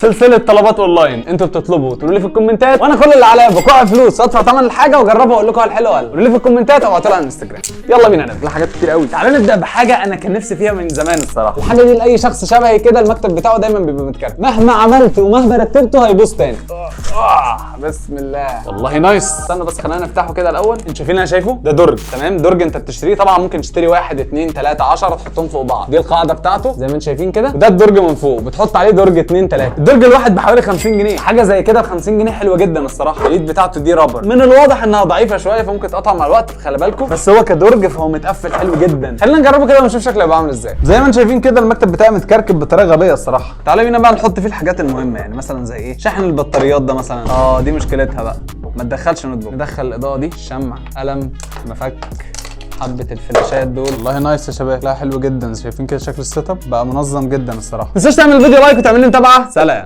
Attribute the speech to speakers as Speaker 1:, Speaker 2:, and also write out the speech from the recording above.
Speaker 1: سلسله طلبات اونلاين، انتوا بتطلبوا تقولوا لي في الكومنتات، وانا كل اللي عليا بقع فلوس ادفع ثمن الحاجه واجربها واقول لكم هل حلوه ولا لا. قولوا لي في الكومنتات او ابعتوا لي على الانستجرام. يلا بينا نبدا حاجات كتير قوي. تعالوا نبدا بحاجه انا كان نفسي فيها من زمان الصراحه. الحاجه دي لاي شخص شبهي كده المكتب بتاعه دايما بيبقى متكركب، مهما عملت ومهما رتبته هيبوظ تاني. بسم الله، والله نايس. استنى بس خلينا نفتحه كده الاول. انتوا شايفين انا شايفه ده درج، تمام؟ درج انت بتشتريه طبعا، ممكن تشتري 1 2 3 10 تحطهم فوق بعض، دي القاعده بتاعته زي ما انتم شايفين كده. وده الدرج من فوق بتحط عليه درج 2 3. الدرج الواحد بحوالي 50 جنيه، حاجه زي كده ب 50 جنيه حلوه جدا الصراحه. اليد بتاعته دي رابر، من الواضح انها ضعيفه شويه فممكن تقطع مع الوقت، خلي بالكم، بس هو كدرج فهو متقفل حلو جدا. خلينا نجربه كده ونشوف شكله هيبقى عامل ازاي. زي ما انتم شايفين كده المكتب بتاعي متكركب بطريقه غبيه الصراحه. تعالوا بينا بقى نحط فيه الحاجات المهمه، يعني مثلا زي ايه؟ شاحن البطاريات ده مثلا، دي مشكلتها بقى، ما تدخلش نوت بوك. ندخل الاضاءه دي، شمع، قلم، مفك، حبه الفلاشات دول. والله نايس يا شباب، لا حلو جدا. شايفين كده شكل السيت اب بقى منظم جدا الصراحه. ما تنساش تعمل الفيديو لايك وتعمل لي متابعه. سلام.